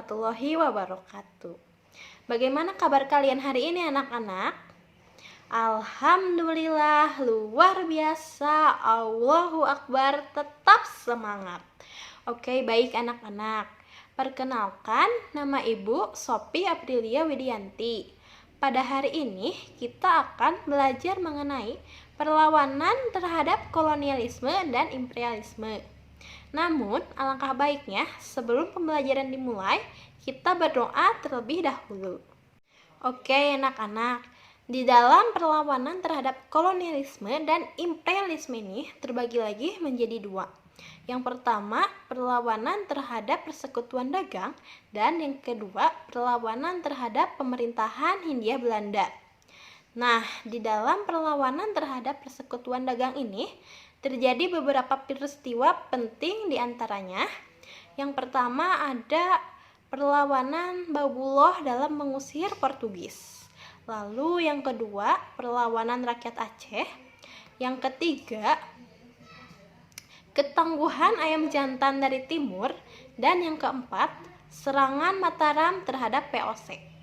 warahmatullahi wabarakatuh. Bagaimana kabar kalian hari ini anak-anak? Alhamdulillah, luar biasa. Allahu Akbar, tetap semangat. Oke, baik anak-anak. Perkenalkan, nama Ibu Sophie Aprilia Widianti. Pada hari ini kita akan belajar mengenai perlawanan terhadap kolonialisme dan imperialisme. Namun, alangkah baiknya sebelum pembelajaran dimulai, kita berdoa terlebih dahulu. Oke, anak-anak. Di dalam perlawanan terhadap kolonialisme dan imperialisme ini terbagi lagi menjadi dua. Yang pertama, perlawanan terhadap persekutuan dagang, dan yang kedua, perlawanan terhadap pemerintahan Hindia Belanda. Nah, di dalam perlawanan terhadap persekutuan dagang ini, terjadi beberapa peristiwa penting di antaranya. Yang pertama ada perlawanan Baubullah dalam mengusir Portugis. Lalu yang kedua, perlawanan rakyat Aceh. Yang ketiga, ketangguhan ayam jantan dari timur. Dan yang keempat, serangan Mataram terhadap VOC.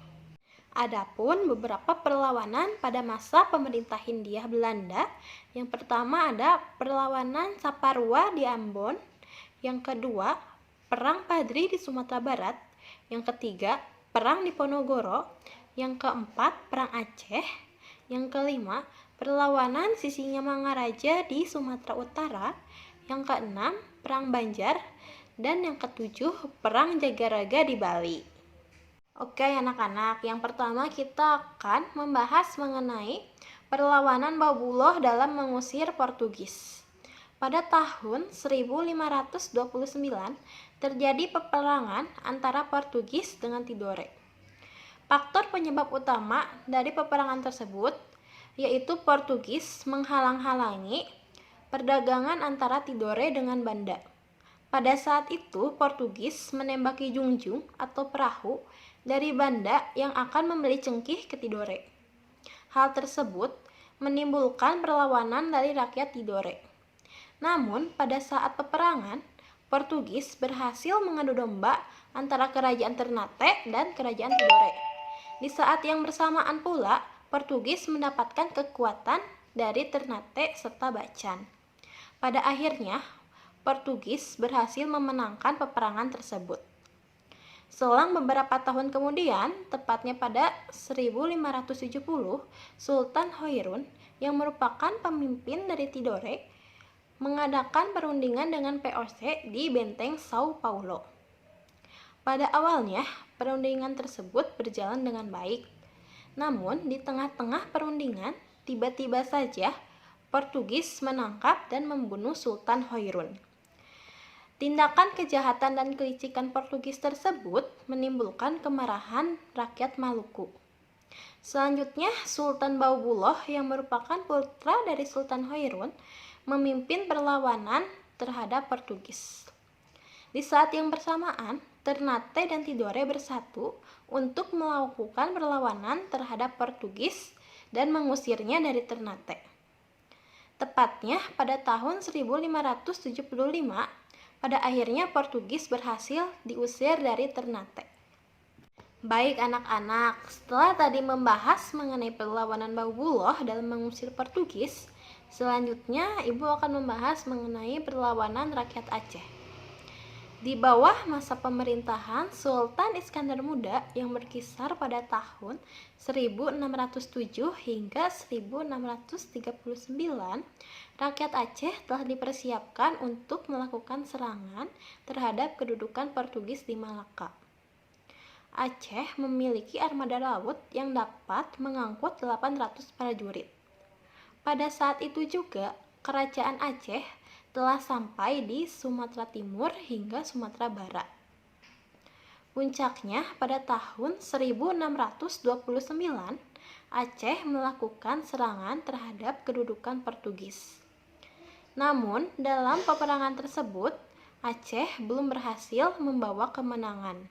Adapun beberapa perlawanan pada masa pemerintah Hindia Belanda, yang pertama ada perlawanan Saparua di Ambon, yang kedua Perang Padri di Sumatera Barat, yang ketiga Perang Diponegoro, yang keempat Perang Aceh, yang kelima perlawanan Sisingamangaraja di Sumatera Utara, yang keenam Perang Banjar, dan yang ketujuh Perang Jagaraga di Bali. Oke anak-anak, yang pertama kita akan membahas mengenai perlawanan Baubullah dalam mengusir Portugis. Pada tahun 1529 terjadi peperangan antara Portugis dengan Tidore. Faktor penyebab utama dari peperangan tersebut yaitu Portugis menghalang-halangi perdagangan antara Tidore dengan Banda. Pada saat itu Portugis menembaki junjung atau perahu dari Banda yang akan membeli cengkih ke Tidore. Hal tersebut menimbulkan perlawanan dari rakyat Tidore. Namun, pada saat peperangan, Portugis berhasil mengadu domba antara kerajaan Ternate dan kerajaan Tidore. Di saat yang bersamaan pula, Portugis mendapatkan kekuatan dari Ternate serta Bacan. Pada akhirnya, Portugis berhasil memenangkan peperangan tersebut. Selang beberapa tahun kemudian, tepatnya pada 1570, Sultan Hoirun yang merupakan pemimpin dari Tidore mengadakan perundingan dengan VOC di benteng Sao Paulo. Pada awalnya, perundingan tersebut berjalan dengan baik. Namun, di tengah-tengah perundingan, tiba-tiba saja Portugis menangkap dan membunuh Sultan Hoirun. Tindakan kejahatan dan kelicikan Portugis tersebut menimbulkan kemarahan rakyat Maluku. Selanjutnya, Sultan Baubullah yang merupakan putra dari Sultan Hoirun memimpin perlawanan terhadap Portugis. Di saat yang bersamaan, Ternate dan Tidore bersatu untuk melakukan perlawanan terhadap Portugis dan mengusirnya dari Ternate. Tepatnya pada tahun 1575, pada akhirnya Portugis berhasil diusir dari Ternate. Baik anak-anak, setelah tadi membahas mengenai perlawanan Baubullah dalam mengusir Portugis, selanjutnya Ibu akan membahas mengenai perlawanan rakyat Aceh. Di bawah masa pemerintahan Sultan Iskandar Muda yang berkisar pada tahun 1607 hingga 1639, rakyat Aceh telah dipersiapkan untuk melakukan serangan terhadap kedudukan Portugis di Malaka. Aceh memiliki armada laut yang dapat mengangkut 800 prajurit. Pada saat itu juga, kerajaan Aceh telah sampai di Sumatera Timur hingga Sumatera Barat. Puncaknya pada tahun 1629, Aceh melakukan serangan terhadap kedudukan Portugis. Namun, dalam peperangan tersebut, Aceh belum berhasil membawa kemenangan.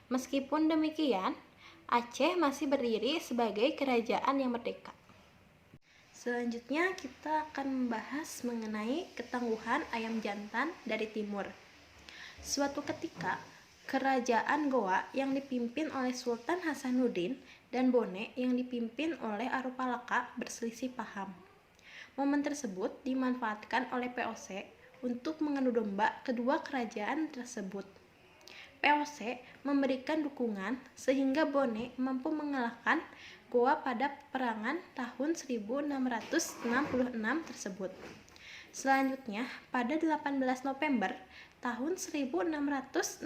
Meskipun demikian, Aceh masih berdiri sebagai kerajaan yang merdeka. Selanjutnya kita akan membahas mengenai ketangguhan ayam jantan dari timur. Suatu ketika, Kerajaan Goa yang dipimpin oleh Sultan Hasanuddin dan Bone yang dipimpin oleh Arupalaka berselisih paham. Momen tersebut dimanfaatkan oleh POC untuk mengadu domba kedua kerajaan tersebut. POC memberikan dukungan sehingga Bone mampu mengalahkan Goa pada peperangan tahun 1666 tersebut. Selanjutnya, pada 18 November tahun 1667,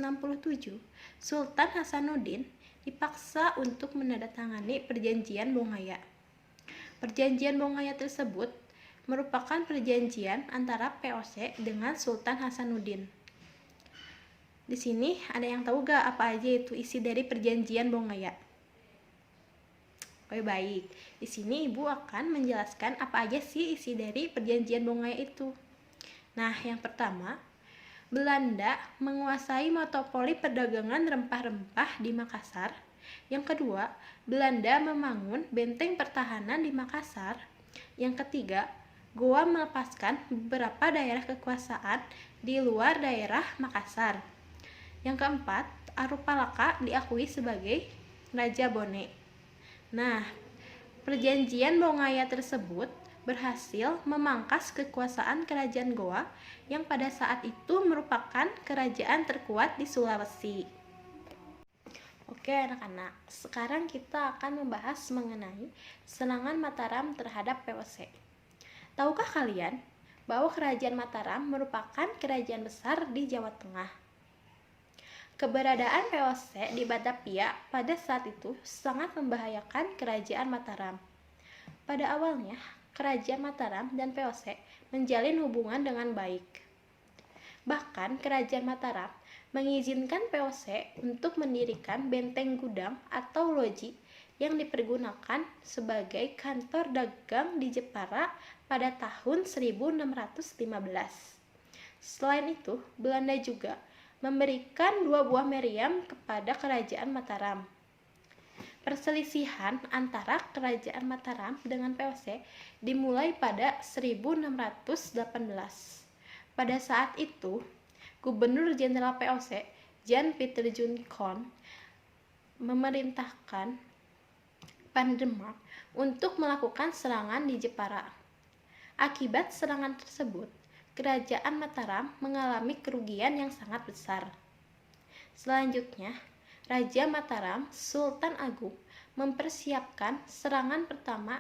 Sultan Hasanuddin dipaksa untuk menandatangani Perjanjian Bongaya. Perjanjian Bongaya tersebut merupakan perjanjian antara POC dengan Sultan Hasanuddin. Di sini ada yang tahu gak apa aja itu isi dari Perjanjian Bongaya? Oke, baik. Di sini Ibu akan menjelaskan apa aja sih isi dari Perjanjian Bongaya itu. Nah, yang pertama, Belanda menguasai monopoli perdagangan rempah-rempah di Makassar. Yang kedua, Belanda membangun benteng pertahanan di Makassar. Yang ketiga, Goa melepaskan beberapa daerah kekuasaan di luar daerah Makassar. Yang keempat, Arupalaka diakui sebagai Raja Bone. Nah, Perjanjian Bongaya tersebut berhasil memangkas kekuasaan kerajaan Goa yang pada saat itu merupakan kerajaan terkuat di Sulawesi. Oke anak-anak, sekarang kita akan membahas mengenai serangan Mataram terhadap POC. Tahukah kalian bahwa kerajaan Mataram merupakan kerajaan besar di Jawa Tengah? Keberadaan POC di Batavia pada saat itu sangat membahayakan kerajaan Mataram. Pada awalnya, kerajaan Mataram dan POC menjalin hubungan dengan baik. Bahkan kerajaan Mataram mengizinkan POC untuk mendirikan benteng gudang atau loji yang dipergunakan sebagai kantor dagang di Jepara pada tahun 1615. Selain itu, Belanda juga memberikan 2 buah meriam kepada kerajaan Mataram. Perselisihan antara kerajaan Mataram dengan POC dimulai pada 1618. Pada saat itu, Gubernur Jenderal POC, Jan Pieter Jonkon, memerintahkan Pandemak untuk melakukan serangan di Jepara. Akibat serangan tersebut, kerajaan Mataram mengalami kerugian yang sangat besar. Selanjutnya, Raja Mataram, Sultan Agung, mempersiapkan serangan pertama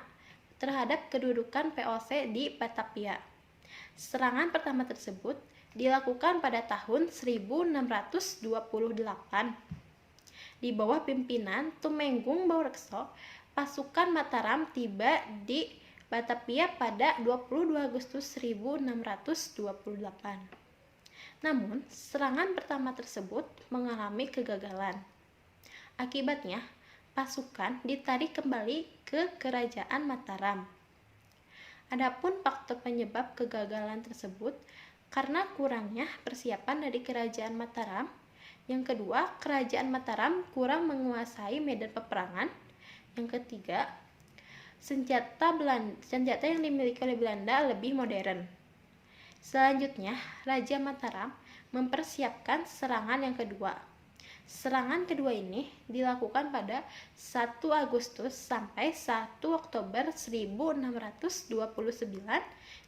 terhadap kedudukan POC di Batavia. Serangan pertama tersebut dilakukan pada tahun 1628. Di bawah pimpinan Tumenggung Baurekso, pasukan Mataram tiba di Batavia pada 22 Agustus 1628. Namun, serangan pertama tersebut mengalami kegagalan. Akibatnya, pasukan ditarik kembali ke kerajaan Mataram. Adapun faktor penyebab kegagalan tersebut karena kurangnya persiapan dari kerajaan Mataram. Yang kedua, kerajaan Mataram kurang menguasai medan peperangan. Yang ketiga, senjata yang dimiliki oleh Belanda lebih modern. Selanjutnya, Raja Mataram mempersiapkan serangan yang kedua. Serangan kedua ini dilakukan pada 1 Agustus sampai 1 Oktober 1629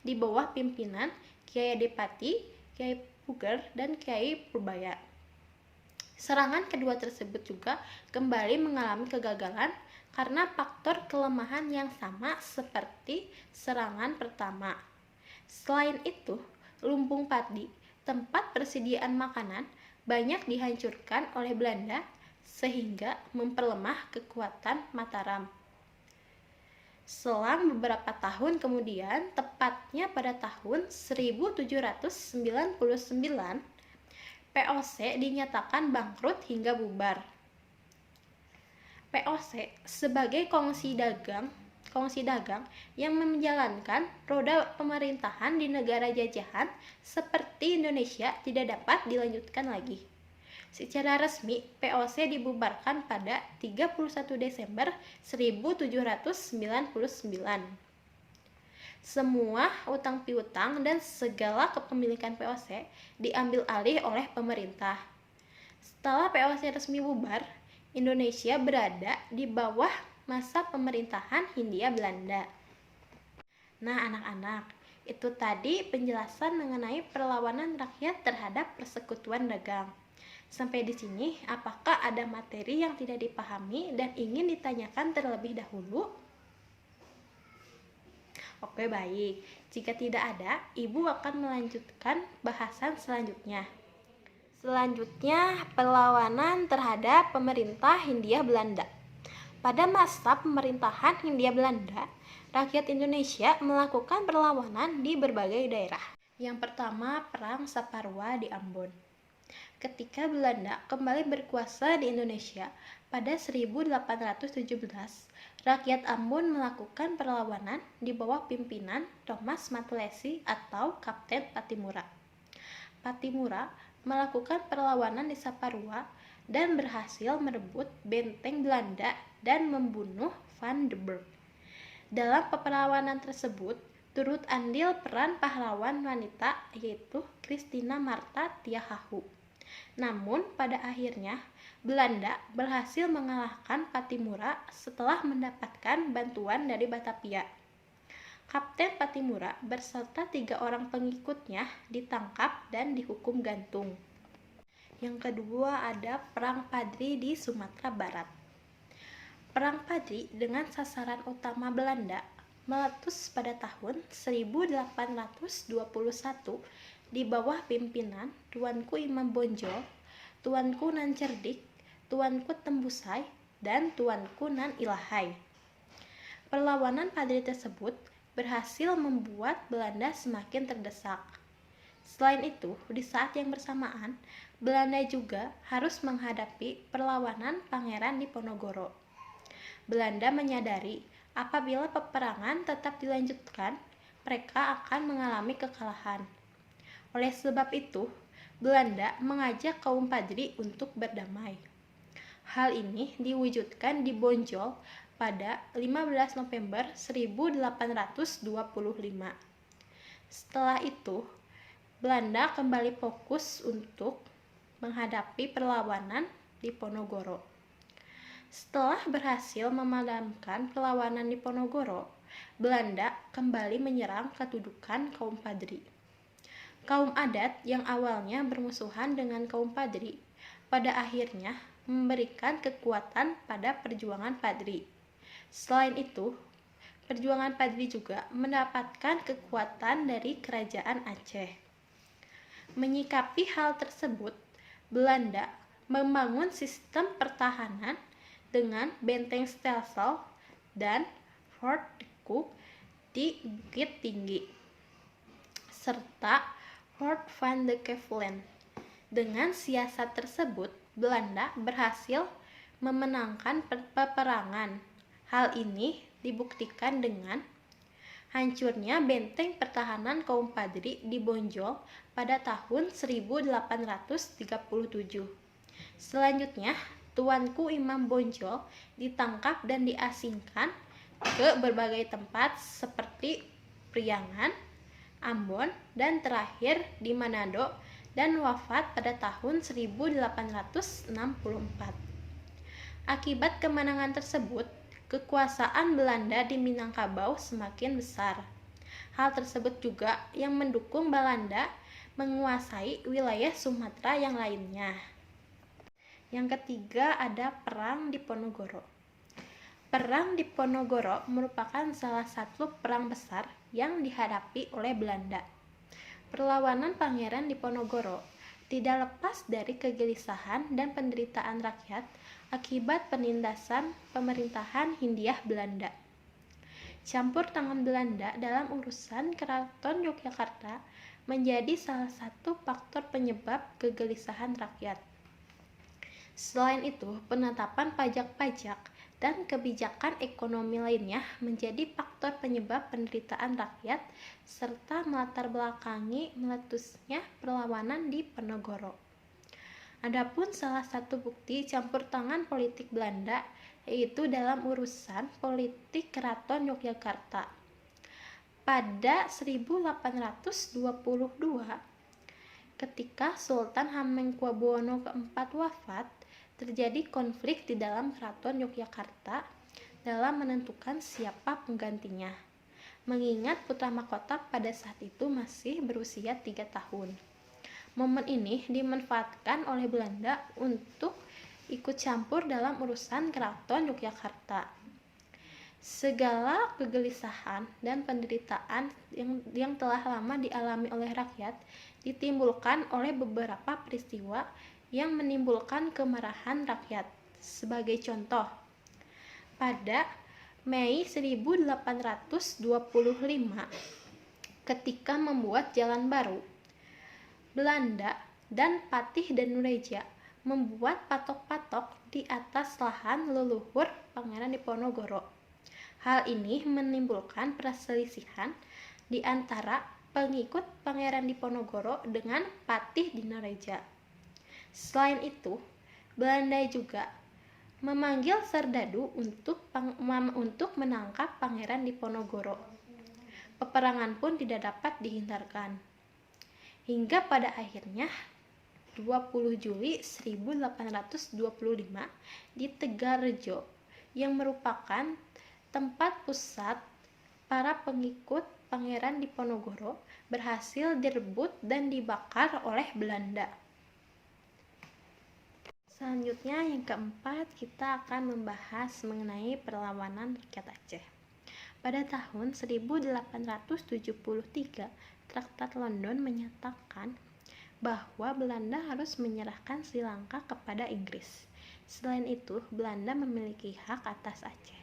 di bawah pimpinan Kiai Adipati, Kiai Puger, dan Kiai Purbaya. Serangan kedua tersebut juga kembali mengalami kegagalan karena faktor kelemahan yang sama seperti serangan pertama. Selain itu, Lumbung Padi, tempat persediaan makanan, banyak dihancurkan oleh Belanda sehingga memperlemah kekuatan Mataram. Selang beberapa tahun kemudian, tepatnya pada tahun 1799, POC dinyatakan bangkrut hingga bubar. POC sebagai kongsi dagang yang menjalankan roda pemerintahan di negara jajahan seperti Indonesia tidak dapat dilanjutkan lagi. Secara resmi, POC dibubarkan pada 31 Desember 1799. Semua utang piutang dan segala kepemilikan POC diambil alih oleh pemerintah. Setelah POC resmi bubar, Indonesia berada di bawah masa pemerintahan Hindia Belanda. Nah, anak-anak, itu tadi penjelasan mengenai perlawanan rakyat terhadap persekutuan dagang. Sampai di sini, apakah ada materi yang tidak dipahami dan ingin ditanyakan terlebih dahulu? Oke, baik. Jika tidak ada, Ibu akan melanjutkan bahasan selanjutnya. Selanjutnya, perlawanan terhadap pemerintah Hindia Belanda. Pada masa pemerintahan Hindia Belanda, rakyat Indonesia melakukan perlawanan di berbagai daerah. Yang pertama, Perang Saparua di Ambon. Ketika Belanda kembali berkuasa di Indonesia pada 1817, rakyat Ambon melakukan perlawanan di bawah pimpinan Thomas Matulesi atau Kapten Patimura. Patimura melakukan perlawanan di Saparua dan berhasil merebut benteng Belanda dan membunuh Van den Berg. Dalam perlawanan tersebut, turut andil peran pahlawan wanita yaitu Christina Marta Tiahahu. Namun, pada akhirnya, Belanda berhasil mengalahkan Patimura setelah mendapatkan bantuan dari Batavia. Kapten Patimura berserta 3 orang pengikutnya ditangkap dan dihukum gantung. Yang kedua ada Perang Padri di Sumatera Barat. Perang Padri dengan sasaran utama Belanda meletus pada tahun 1821 di bawah pimpinan Tuanku Imam Bonjol, Tuanku Nan Cerdik, Tuanku Tembusai, dan Tuanku Nan Ilahai. Perlawanan Padri tersebut berhasil membuat Belanda semakin terdesak. Selain itu, di saat yang bersamaan, Belanda juga harus menghadapi perlawanan Pangeran Diponegoro. Belanda menyadari apabila peperangan tetap dilanjutkan, mereka akan mengalami kekalahan. Oleh sebab itu, Belanda mengajak kaum Padri untuk berdamai. Hal ini diwujudkan di Bonjol pada 15 November 1825. Setelah itu, Belanda kembali fokus untuk menghadapi perlawanan Diponegoro. Setelah berhasil memadamkan perlawanan Diponegoro, Belanda kembali menyerang kedudukan kaum Padri. Kaum adat yang awalnya bermusuhan dengan kaum Padri, pada akhirnya memberikan kekuatan pada perjuangan Padri. Selain itu, perjuangan Padri juga mendapatkan kekuatan dari Kerajaan Aceh. Menyikapi hal tersebut, Belanda membangun sistem pertahanan dengan benteng Stelsel dan Fort de Cook di Bukit Tinggi, serta Fort van de Kevelen. Dengan siasat tersebut, Belanda berhasil memenangkan peperangan. Hal ini dibuktikan dengan hancurnya benteng pertahanan kaum Padri di Bonjol pada tahun 1837. Selanjutnya, Tuanku Imam Bonjol ditangkap dan diasingkan ke berbagai tempat seperti Priangan, Ambon, dan terakhir di Manado, dan wafat pada tahun 1864. Akibat kemenangan tersebut, kekuasaan Belanda di Minangkabau semakin besar. Hal tersebut juga yang mendukung Belanda menguasai wilayah Sumatera yang lainnya. Yang ketiga ada Perang Diponegoro. Perang Diponegoro merupakan salah satu perang besar yang dihadapi oleh Belanda. Perlawanan Pangeran Diponegoro tidak lepas dari kegelisahan dan penderitaan rakyat akibat penindasan pemerintahan Hindia Belanda. Campur tangan Belanda dalam urusan Keraton Yogyakarta menjadi salah satu faktor penyebab kegelisahan rakyat. Selain itu, penetapan pajak-pajak dan kebijakan ekonomi lainnya menjadi faktor penyebab penderitaan rakyat serta melatar belakangi meletusnya perlawanan di Diponegoro. Adapun salah satu bukti campur tangan politik Belanda yaitu dalam urusan politik Keraton Yogyakarta. Pada 1822, Ketika Sultan Hamengkubuwono IV wafat, terjadi konflik di dalam Keraton Yogyakarta dalam menentukan siapa penggantinya. Mengingat putra mahkota pada saat itu masih berusia 3 tahun. Momen ini dimanfaatkan oleh Belanda untuk ikut campur dalam urusan Keraton Yogyakarta. Segala kegelisahan dan penderitaan yang telah lama dialami oleh rakyat ditimbulkan oleh beberapa peristiwa yang menimbulkan kemarahan rakyat. Sebagai contoh, pada Mei 1825 ketika membuat jalan baru, Belanda dan Patih Danureja membuat patok-patok di atas lahan leluhur Pangeran Diponegoro. Hal ini menimbulkan perselisihan di antara pengikut Pangeran Diponegoro dengan Patih Danureja. Selain itu, Belanda juga memanggil Serdadu untuk menangkap Pangeran Diponegoro. Peperangan pun tidak dapat dihindarkan. Hingga pada akhirnya 20 Juli 1825 di Tegalrejo yang merupakan tempat pusat para pengikut Pangeran Diponegoro berhasil direbut dan dibakar oleh Belanda. Selanjutnya yang keempat, kita akan membahas mengenai perlawanan rakyat Aceh. Pada tahun 1873, Traktat London menyatakan bahwa Belanda harus menyerahkan Sri Lanka kepada Inggris. Selain itu, Belanda memiliki hak atas Aceh.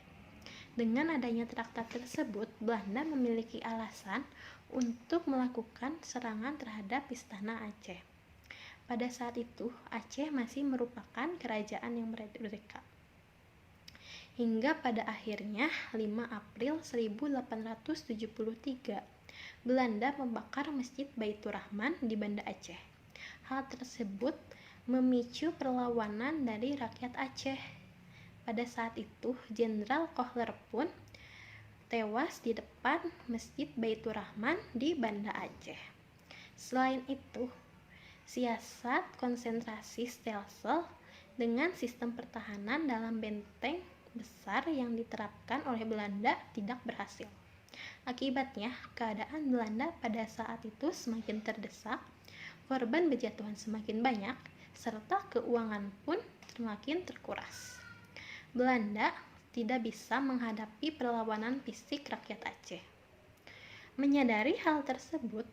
Dengan adanya traktat tersebut, Belanda memiliki alasan untuk melakukan serangan terhadap istana Aceh. Pada saat itu, Aceh masih merupakan kerajaan yang merdeka. Hingga pada akhirnya 5 April 1873, Belanda membakar Masjid Baitur Rahman di Banda Aceh. Hal tersebut memicu perlawanan dari rakyat Aceh. Pada saat itu, Jenderal Kohler pun tewas di depan Masjid Baitur Rahman di Banda Aceh. Selain itu, siasat konsentrasi Stelsel dengan sistem pertahanan dalam benteng besar yang diterapkan oleh Belanda tidak berhasil. Akibatnya, keadaan Belanda pada saat itu semakin terdesak, korban berjatuhan semakin banyak, serta keuangan pun semakin terkuras. Belanda tidak bisa menghadapi perlawanan fisik rakyat Aceh. Menyadari hal tersebut,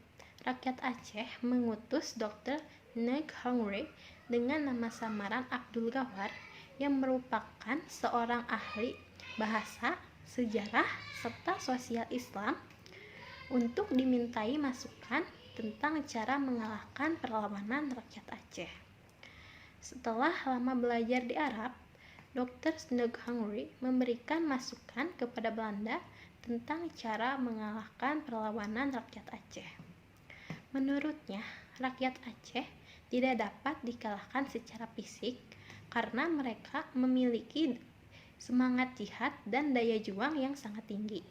rakyat Aceh mengutus Dr. Neg Hongre dengan nama samaran Abdul Gawar yang merupakan seorang ahli bahasa, sejarah, serta sosial Islam untuk dimintai masukan tentang cara mengalahkan perlawanan rakyat Aceh. Setelah lama belajar di Arab, Dr. Neg Hongre memberikan masukan kepada Belanda tentang cara mengalahkan perlawanan rakyat Aceh. Menurutnya, rakyat Aceh tidak dapat dikalahkan secara fisik karena mereka memiliki semangat jihad dan daya juang yang sangat tinggi.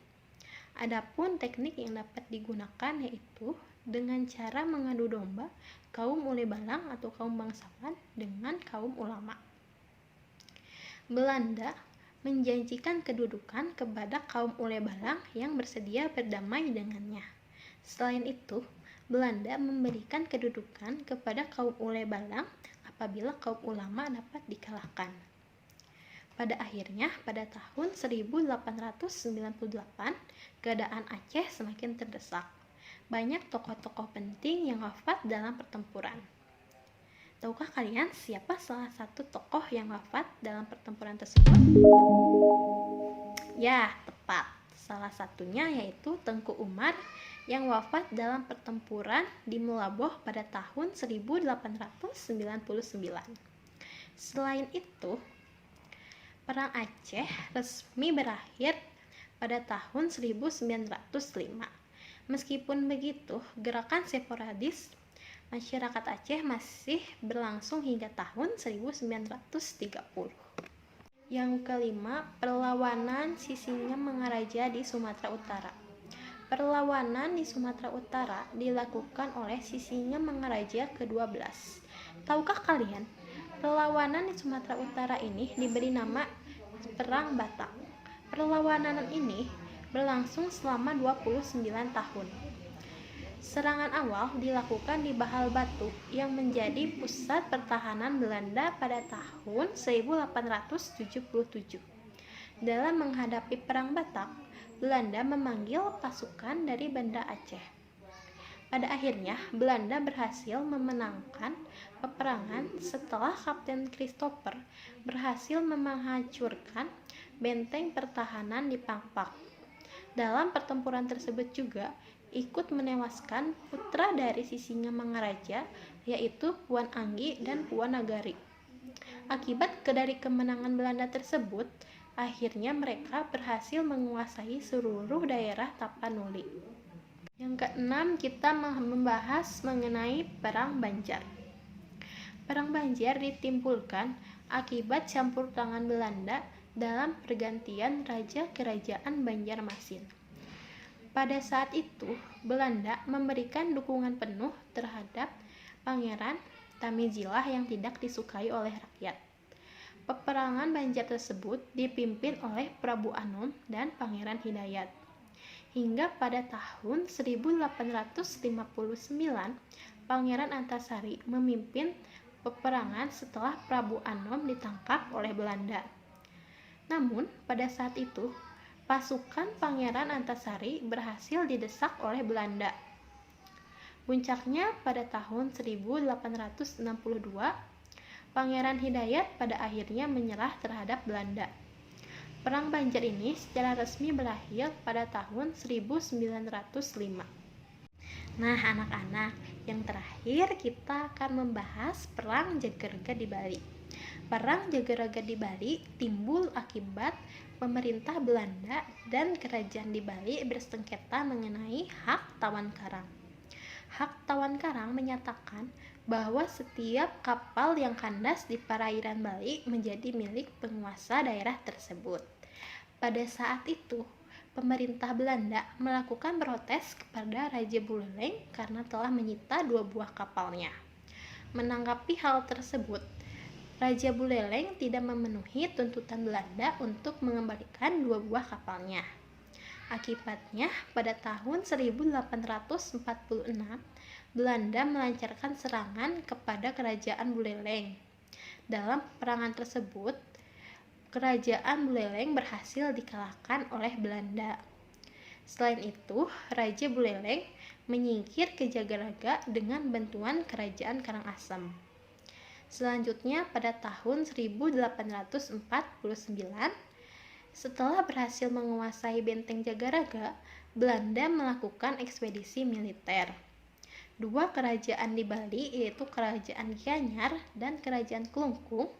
Adapun teknik yang dapat digunakan yaitu dengan cara mengadu domba kaum ule balang atau kaum bangsawan dengan kaum ulama. Belanda menjanjikan kedudukan kepada kaum ule balang yang bersedia berdamai dengannya. Selain itu, Belanda memberikan kedudukan kepada kaum ule balang apabila kaum ulama dapat dikalahkan. Pada akhirnya, pada tahun 1898, keadaan Aceh semakin terdesak. Banyak tokoh-tokoh penting yang wafat dalam pertempuran. Tahukah kalian siapa salah satu tokoh yang wafat dalam pertempuran tersebut? Ya, tepat. Salah satunya yaitu Tengku Umar yang wafat dalam pertempuran di Melaboh pada tahun 1899. Selain itu, Perang Aceh resmi berakhir pada tahun 1905. Meskipun begitu, gerakan sporadis masyarakat Aceh masih berlangsung hingga tahun 1930. Yang kelima, perlawanan Sisinga Mangaraja di Sumatera Utara. Perlawanan di Sumatera Utara dilakukan oleh Sisingamangaraja ke-12. Tahukah kalian, perlawanan di Sumatera Utara ini diberi nama Perang Batak. Perlawanan ini berlangsung selama 29 tahun. Serangan awal dilakukan di Bahal Batu yang menjadi pusat pertahanan Belanda pada tahun 1877. Dalam menghadapi Perang Batak, Belanda memanggil pasukan dari Banda Aceh. Pada akhirnya, Belanda berhasil memenangkan peperangan setelah Kapten Christopher berhasil menghancurkan benteng pertahanan di Pangpak. Dalam pertempuran tersebut juga ikut menewaskan putra dari Sisingamangaraja, yaitu Puan Anggi dan Puan Nagari. Akibat dari kemenangan Belanda tersebut, akhirnya mereka berhasil menguasai seluruh daerah Tapanuli. Yang keenam, kita membahas mengenai Perang Banjar. Perang Banjar ditimbulkan akibat campur tangan Belanda dalam pergantian Raja Kerajaan Banjarmasin. Pada saat itu, Belanda memberikan dukungan penuh terhadap Pangeran Tamijilah yang tidak disukai oleh rakyat. Peperangan Banjar tersebut dipimpin oleh Prabu Anom dan Pangeran Hidayat. Hingga pada tahun 1859, Pangeran Antasari memimpin peperangan setelah Prabu Anom ditangkap oleh Belanda. Namun, pada saat itu, pasukan Pangeran Antasari berhasil didesak oleh Belanda. Puncaknya pada tahun 1862, Pangeran Hidayat pada akhirnya menyerah terhadap Belanda. Perang Banjar ini secara resmi berakhir pada tahun 1905. Nah, anak-anak, yang terakhir kita akan membahas Perang Jagarega di Bali. Perang Jagarega di Bali timbul akibat pemerintah Belanda dan kerajaan di Bali bersengketa mengenai hak tawan karang. Hak tawan karang menyatakan bahwa setiap kapal yang kandas di perairan Bali menjadi milik penguasa daerah tersebut. Pada saat itu, pemerintah Belanda melakukan protes kepada Raja Buleleng karena telah menyita 2 buah kapalnya. Menanggapi hal tersebut, Raja Buleleng tidak memenuhi tuntutan Belanda untuk mengembalikan 2 buah kapalnya. Akibatnya, pada tahun 1846, Belanda melancarkan serangan kepada kerajaan Buleleng. Dalam peperangan tersebut, kerajaan Buleleng berhasil dikalahkan oleh Belanda. Selain itu, Raja Buleleng menyingkir ke Jagarega dengan bantuan kerajaan Karangasem. Selanjutnya, pada tahun 1849, setelah berhasil menguasai benteng Jagarega, Belanda melakukan ekspedisi militer. 2 kerajaan di Bali, yaitu Kerajaan Gianyar dan Kerajaan Kelungkung,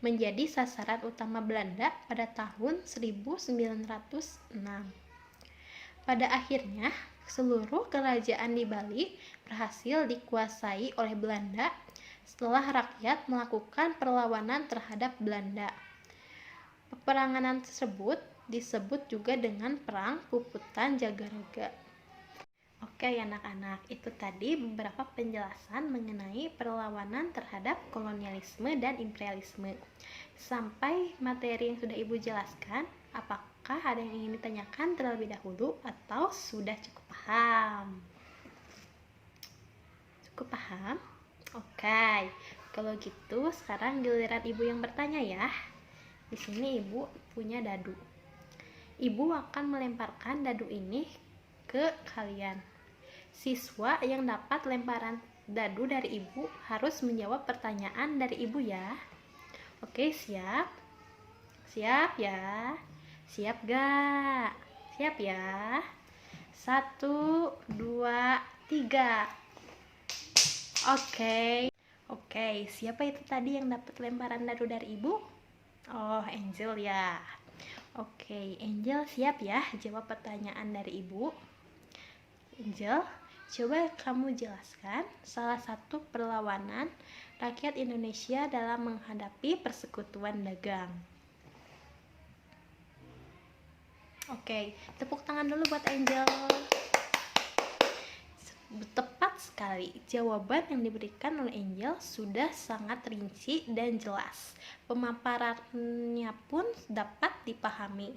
menjadi sasaran utama Belanda pada tahun 1906. Pada akhirnya, seluruh kerajaan di Bali berhasil dikuasai oleh Belanda setelah rakyat melakukan perlawanan terhadap Belanda. Peperangan tersebut disebut juga dengan Perang Puputan Jagarega. Oke anak-anak, itu tadi beberapa penjelasan mengenai perlawanan terhadap kolonialisme dan imperialisme. Sampai materi yang sudah Ibu jelaskan, apakah ada yang ingin ditanyakan terlebih dahulu atau sudah cukup paham? Cukup paham? Oke, kalau gitu sekarang giliran Ibu yang bertanya ya. Di sini Ibu punya dadu. Ibu akan melemparkan dadu ini ke kalian. Siswa yang dapat lemparan dadu dari Ibu harus menjawab pertanyaan dari Ibu ya. Oke, siap? Siap ya? Siap gak? Siap ya? 1, 2, 3. Oke, siapa itu tadi yang dapat lemparan dadu dari Ibu? Oh, Angel ya. Oke, Angel siap ya jawab pertanyaan dari Ibu? Angel, coba kamu jelaskan salah satu perlawanan rakyat Indonesia dalam menghadapi persekutuan dagang. Oke, tepuk tangan dulu buat Angel. Tepat sekali, jawaban yang diberikan oleh Angel sudah sangat rinci dan jelas. Pemaparannya pun dapat dipahami.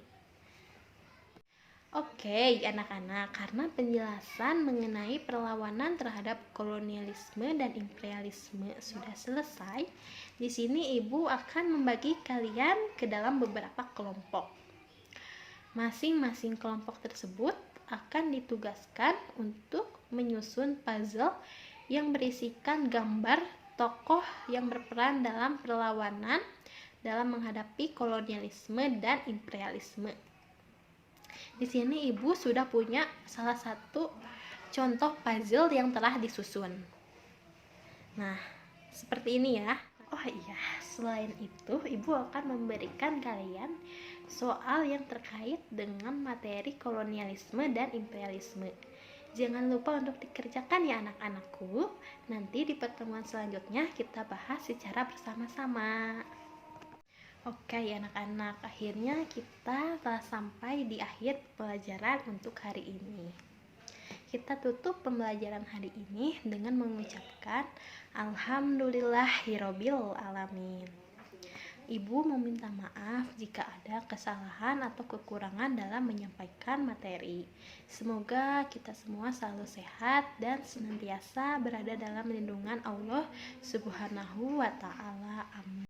Oke, anak-anak, karena penjelasan mengenai perlawanan terhadap kolonialisme dan imperialisme sudah selesai, di sini Ibu akan membagi kalian ke dalam beberapa kelompok. Masing-masing kelompok tersebut akan ditugaskan untuk menyusun puzzle yang berisikan gambar tokoh yang berperan dalam perlawanan dalam menghadapi kolonialisme dan imperialisme. Di sini Ibu sudah punya salah satu contoh puzzle yang telah disusun. Nah, seperti ini ya. Oh iya, selain itu Ibu akan memberikan kalian soal yang terkait dengan materi kolonialisme dan imperialisme. Jangan lupa untuk dikerjakan ya anak-anakku. Nanti di pertemuan selanjutnya kita bahas secara bersama-sama. Oke anak-anak, akhirnya kita telah sampai di akhir pelajaran untuk hari ini. Kita tutup pembelajaran hari ini dengan mengucapkan Alhamdulillahirobbil alamin. Ibu meminta maaf jika ada kesalahan atau kekurangan dalam menyampaikan materi. Semoga kita semua selalu sehat dan senantiasa berada dalam lindungan Allah Subhanahu wa Ta'ala. Amin.